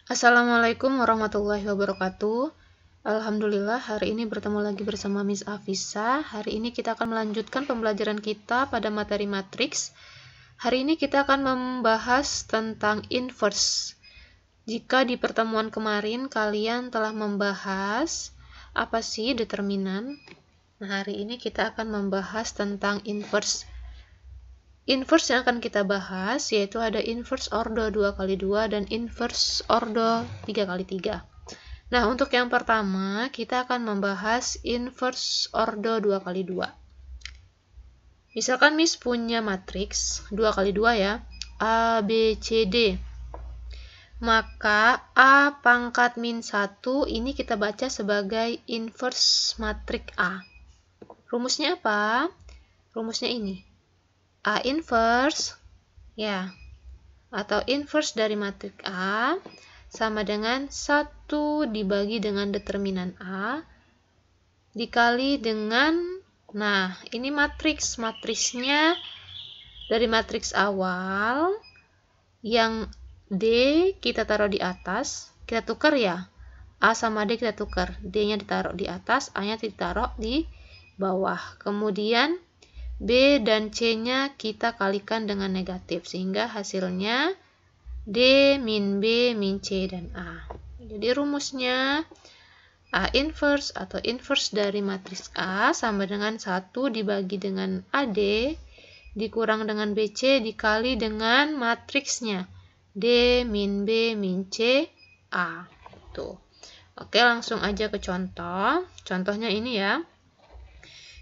Assalamualaikum warahmatullahi wabarakatuh. Alhamdulillah, hari ini bertemu lagi bersama Miss Afisa. Hari ini kita akan melanjutkan pembelajaran kita pada materi matriks. Hari ini kita akan membahas tentang inverse. Jika di pertemuan kemarin kalian telah membahas apa sih determinan, nah hari ini kita akan membahas tentang inverse. Inverse yang akan kita bahas yaitu ada inverse ordo 2x2 dan inverse ordo 3x3. Nah, untuk yang pertama kita akan membahas inverse ordo 2x2. Misalkan Miss punya matriks 2x2 ya, A, B, C, D. Maka A pangkat min 1 ini kita baca sebagai inverse matriks A. Rumusnya apa? Rumusnya ini. A inverse ya, atau inverse dari matriks A sama dengan 1 dibagi dengan determinan A dikali dengan, nah ini matriksnya dari matriks awal yang D kita taruh di atas, kita tukar ya, A sama D kita tukar, D nya ditaruh di atas, A nya ditaruh di bawah, kemudian B dan C-nya kita kalikan dengan negatif, sehingga hasilnya D min B min C dan A. Jadi rumusnya A inverse atau inverse dari matriks A sama dengan 1 dibagi dengan AD dikurang dengan BC dikali dengan matriksnya D min B min C A. Tuh. Oke, langsung aja ke contoh. Contohnya ini ya.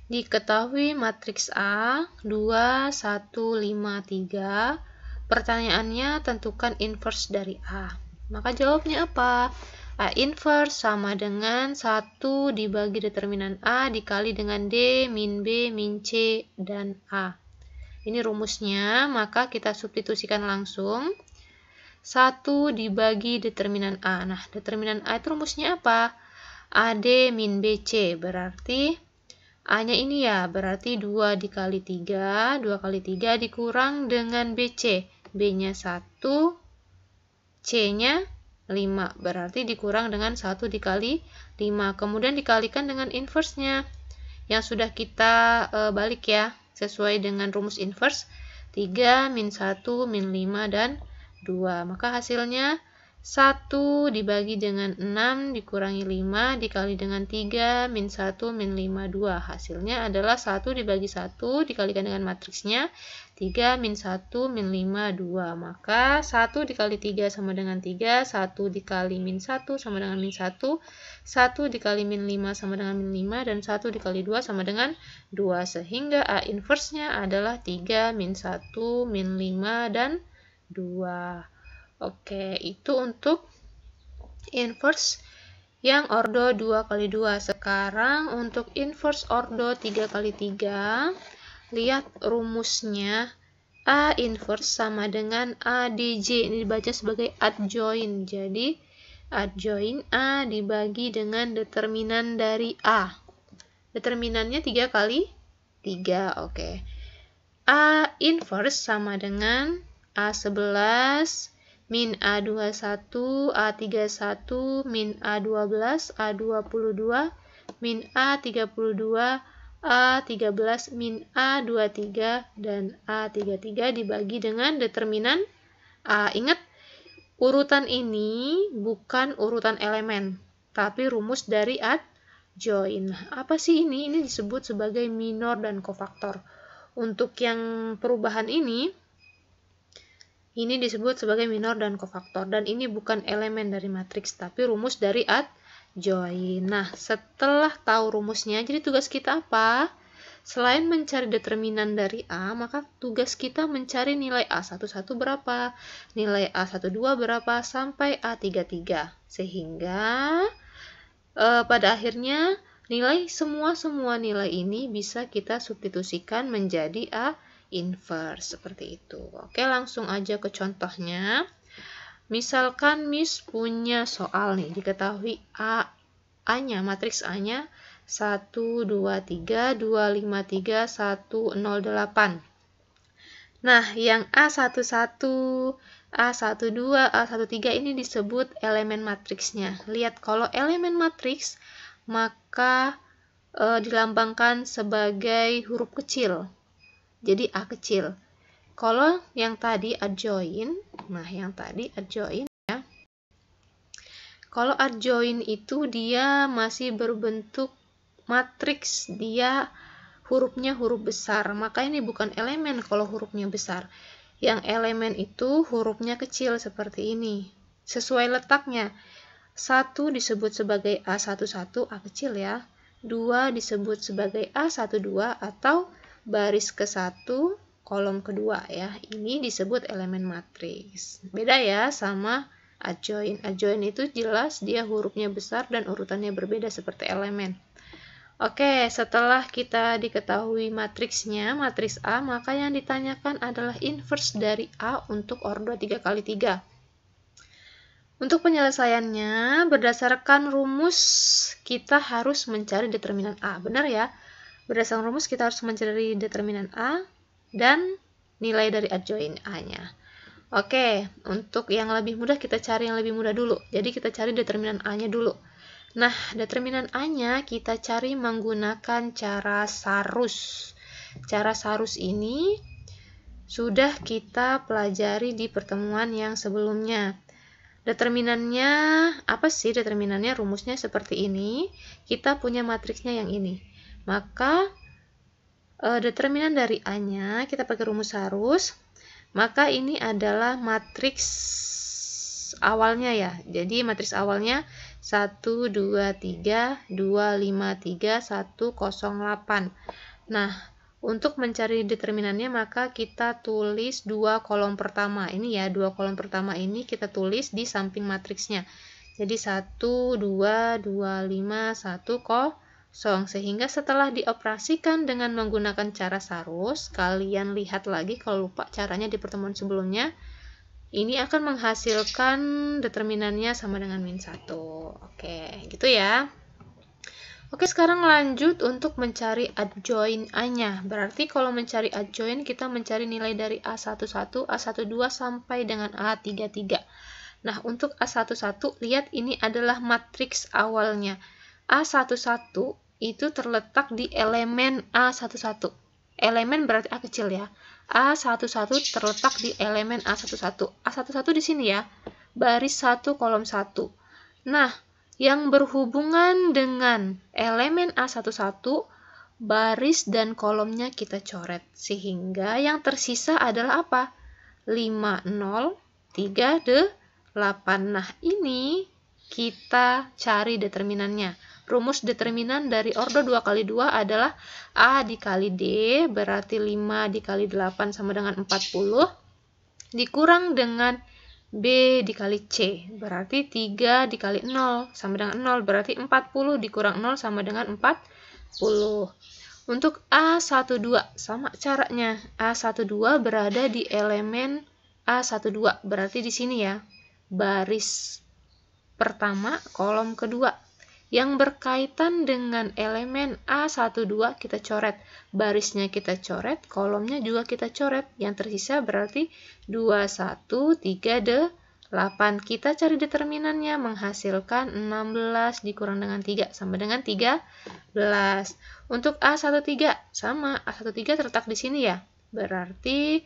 Diketahui matriks A 2, 1, 5, 3. Pertanyaannya tentukan inverse dari A. Maka jawabnya apa? A inverse sama dengan 1 dibagi determinan A dikali dengan D min B min C dan A. Ini rumusnya, maka kita substitusikan langsung. 1 dibagi determinan A. Nah, determinan A itu rumusnya apa? AD min BC, berarti A-nya ini ya, berarti 2 dikali 3, 2 kali 3 dikurang dengan BC. B-nya 1, C-nya 5, berarti dikurang dengan 1 dikali 5. Kemudian dikalikan dengan inverse-nya, yang sudah kita balik ya, sesuai dengan rumus inverse, 3 min 1 min 5 dan 2. Maka hasilnya 1 dibagi dengan 6 dikurangi 5 dikali dengan 3 min 1 min 5, 2. Hasilnya adalah 1 dibagi 1 dikalikan dengan matriksnya 3 min 1 min 5, 2. Maka 1 dikali 3 sama dengan 3, 1 dikali min 1 sama dengan min 1, 1 dikali min 5 sama dengan min 5, dan 1 dikali 2 sama dengan 2. Sehingga A inverse-nya adalah 3 min 1 min 5 dan 2. Oke, itu untuk inverse yang ordo 2x2. Sekarang untuk inverse ordo 3x3, lihat rumusnya. A inverse sama dengan ADJ. Ini dibaca sebagai adjoint. Jadi, adjoint A dibagi dengan determinan dari A. Determinannya 3 kali 3. Oke. A inverse sama dengan A11 min A21, A31, min A12, A22, min A32, A13, min A23, dan A33 dibagi dengan determinan A. Ingat, urutan ini bukan urutan elemen, tapi rumus dari adjoint. Apa sih ini? Ini disebut sebagai minor dan kofaktor. Untuk yang perubahan ini disebut sebagai minor dan kofaktor, dan ini bukan elemen dari matriks tapi rumus dari adjoint. Nah, setelah tahu rumusnya, jadi tugas kita apa? Selain mencari determinan dari A, maka tugas kita mencari nilai A11 berapa, nilai A12 berapa, sampai A33. Sehingga pada akhirnya semua nilai ini bisa kita substitusikan menjadi A inverse, seperti itu. Oke, langsung aja ke contohnya. Misalkan Miss punya soal nih, diketahui A-nya, matriks A-nya 1, 2, 3, 2, 5, 3, 1, 0, 8. Nah, yang A11, A12, A13 ini disebut elemen matriksnya. Lihat, kalau elemen matriks, maka dilambangkan sebagai huruf kecil. Jadi A kecil. Kalau yang tadi adjoin, nah yang tadi adjoin ya. Kalau adjoin itu dia masih berbentuk matriks, dia hurufnya huruf besar, maka ini bukan elemen kalau hurufnya besar. Yang elemen itu hurufnya kecil seperti ini. Sesuai letaknya. 1 disebut sebagai A11, A kecil ya. 2 disebut sebagai A12 atau baris ke-1, kolom kedua ya. Ini disebut elemen matriks. Beda ya sama adjoin. Adjoin itu jelas dia hurufnya besar dan urutannya berbeda seperti elemen. Oke, setelah kita diketahui matriksnya, matriks A, maka yang ditanyakan adalah inverse dari A untuk ordo 3x3. Untuk penyelesaiannya, berdasarkan rumus, kita harus mencari determinan A. Benar ya? Berdasarkan rumus, kita harus mencari determinan A dan nilai dari adjoin A-nya. Oke, untuk yang lebih mudah, kita cari yang lebih mudah dulu. Jadi, kita cari determinan A-nya dulu. Nah, determinan A-nya kita cari menggunakan cara sarus. Cara sarus ini sudah kita pelajari di pertemuan yang sebelumnya. Determinannya, apa sih determinannya? Rumusnya seperti ini. Kita punya matriksnya yang ini. Maka, determinan dari A-nya, kita pakai rumus sarus. Maka ini adalah matriks awalnya ya. Jadi, matriks awalnya 1, 2, 3, 2, 5, 3, 1, 0, 8. Nah, untuk mencari determinannya maka kita tulis 2 kolom pertama. Ini ya, 2 kolom pertama ini kita tulis di samping matriksnya. Jadi 1, 2, 2, 5, 1, 0. Sehingga setelah dioperasikan dengan menggunakan cara sarus, kalian lihat lagi kalau lupa caranya di pertemuan sebelumnya. Ini akan menghasilkan determinannya sama dengan -1. Oke, gitu ya. Oke, sekarang lanjut untuk mencari adjoin A-nya. Berarti kalau mencari adjoin, kita mencari nilai dari A11, A12 sampai dengan A33. Nah, untuk A11, lihat ini adalah matriks awalnya. A11 itu terletak di elemen A11. Elemen berarti A kecil ya. A11 terletak di elemen A11. A11 di sini ya. Baris 1 kolom 1. Nah, yang berhubungan dengan elemen A11 baris dan kolomnya kita coret. Sehingga yang tersisa adalah apa? 5, 0, 3, 8. Nah, ini kita cari determinannya. Rumus determinan dari ordo 2x2 adalah A dikali D, berarti 5 dikali 8 sama dengan 40, dikurang dengan B dikali C, berarti 3 dikali 0 sama dengan 0, berarti 40 dikurang 0 sama dengan 40. Untuk A12, sama caranya. A12 berada di elemen A12, berarti di sini ya, baris pertama, kolom kedua. Yang berkaitan dengan elemen A12 kita coret. Barisnya kita coret, kolomnya juga kita coret. Yang tersisa berarti 2, 1, 3, 8. Kita cari determinannya menghasilkan 16 dikurang dengan 3 sama dengan 13. Untuk A13 sama, A13 terletak di sini ya. Berarti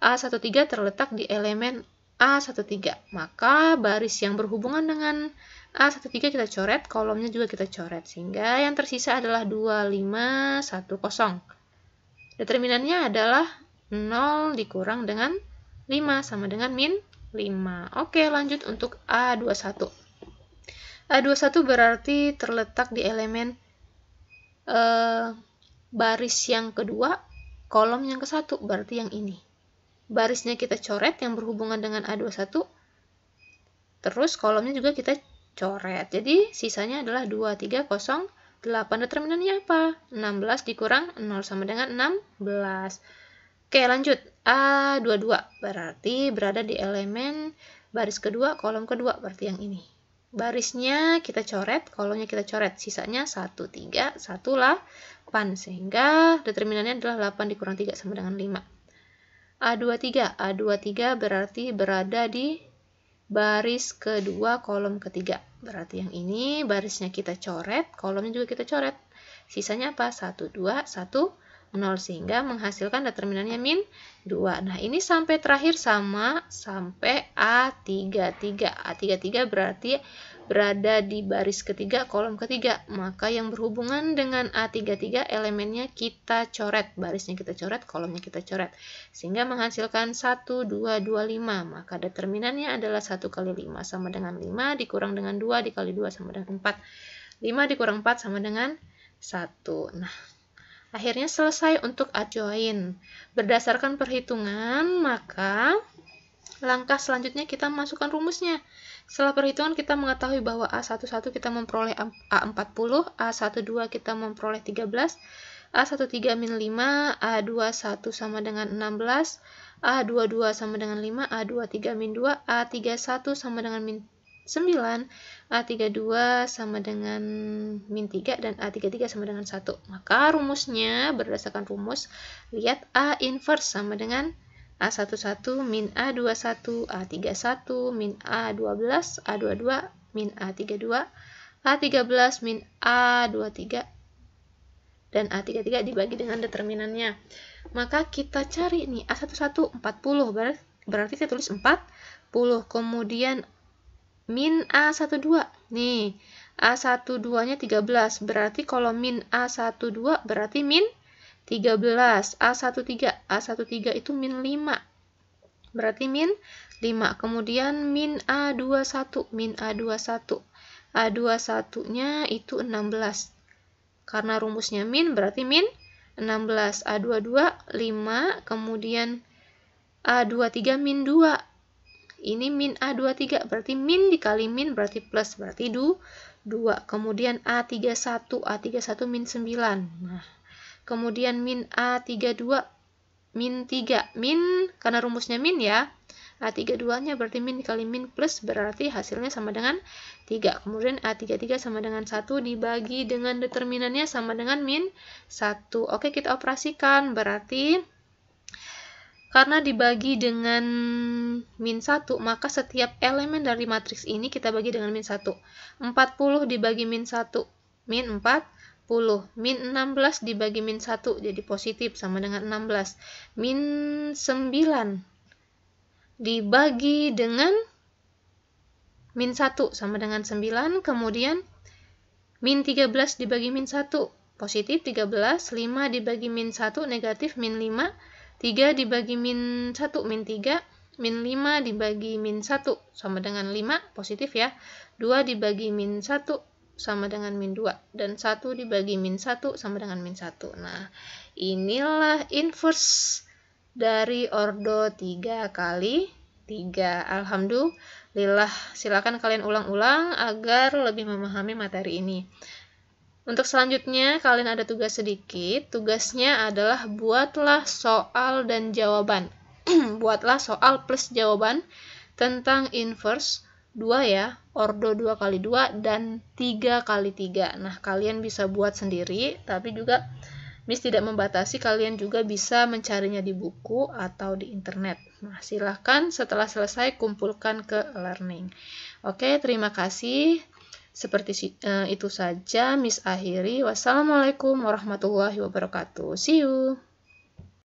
A13 terletak di elemen A13. Maka baris yang berhubungan dengan A13 kita coret, kolomnya juga kita coret. Sehingga yang tersisa adalah 2, 5, 1, 0. Determinannya adalah 0 dikurang dengan 5 sama dengan -5. Oke, lanjut untuk A21. A21 berarti terletak di elemen baris yang kedua, kolom yang ke-1, berarti yang ini. Barisnya kita coret yang berhubungan dengan A21, terus kolomnya juga kita coret. Jadi sisanya adalah 2, 3, 0, 8. Determinannya apa? 16 dikurang 0 sama dengan 16. Oke, lanjut. A22 berarti berada di elemen baris kedua, kolom kedua, berarti yang ini. Barisnya kita coret, kolomnya kita coret. Sisanya 1, 3, 1, 8. Sehingga determinannya adalah 8 dikurang 3 sama dengan 5. A23. A23 berarti berada di baris kedua kolom ketiga. Berarti yang ini barisnya kita coret, kolomnya juga kita coret. Sisanya apa? 1, 2, 1, 0. Sehingga menghasilkan determinannya min 2. Nah, ini sampai terakhir sama sampai A33. A33 berarti berada di baris ketiga, kolom ketiga. Maka yang berhubungan dengan A33 elemennya kita coret. Barisnya kita coret, kolomnya kita coret. Sehingga menghasilkan 1, 2, 2, 5. Maka determinannya adalah 1 kali 5 sama dengan 5, dikurang dengan 2, dikali 2 sama dengan 4. 5 dikurang 4 sama dengan 1. Nah, akhirnya selesai untuk adjoin. Berdasarkan perhitungan, maka langkah selanjutnya kita masukkan rumusnya. Setelah perhitungan kita mengetahui bahwa A11 kita memperoleh A40, A12 kita memperoleh 13, A13 min 5, A21 sama dengan 16, A22 sama dengan 5, A23 min 2, A31 sama dengan min 9, A32 sama dengan min 3, dan A33 sama dengan 1. Maka rumusnya berdasarkan rumus, lihat A inverse sama dengan A11 min A21, A31 min A12, A22 min A32, A13 min A23, dan A33 dibagi dengan determinannya. Maka kita cari nih, A11 40, berarti kita tulis 40, kemudian min A12, nih A12-nya 13, berarti kalau min A12 berarti min 13, A13 itu min 5, berarti min 5, kemudian min A21, A21-nya itu 16, karena rumusnya min berarti min 16, A22 5, kemudian A23 min 2, ini min A23, berarti min dikali min berarti plus, berarti 2, kemudian A31 min 9, nah kemudian min A32 min 3, min karena rumusnya min ya, A32-nya berarti min dikali min plus, berarti hasilnya sama dengan 3. Kemudian A33 sama dengan 1 dibagi dengan determinannya sama dengan min 1. Oke, kita operasikan, berarti karena dibagi dengan min 1, maka setiap elemen dari matriks ini kita bagi dengan min 1. 40 dibagi min 1, min 40. Min 16 dibagi min 1, jadi positif sama dengan 16. Min 9 dibagi dengan min 1 sama dengan 9. Kemudian min 13 dibagi min 1, positif 13. 5 dibagi min 1, negatif min 5. 3 dibagi min 1, min 3. Min 5 dibagi min 1 sama dengan 5, positif ya. 2 dibagi min 1 sama dengan min 2, dan 1 dibagi min 1 sama dengan min 1. Nah, inilah inverse dari ordo 3 kali 3. Alhamdulillah, silakan kalian ulang-ulang agar lebih memahami materi ini. Untuk selanjutnya, kalian ada tugas sedikit. Tugasnya adalah buatlah soal dan jawaban. Buatlah soal plus jawaban tentang inverse 2 ya, ordo 2 kali 2 dan 3 kali 3. Nah, kalian bisa buat sendiri, tapi juga Miss tidak membatasi, kalian juga bisa mencarinya di buku atau di internet. Nah, silahkan setelah selesai kumpulkan ke learning. Oke, terima kasih. Seperti itu saja Miss akhiri. Wassalamualaikum warahmatullahi wabarakatuh. See you.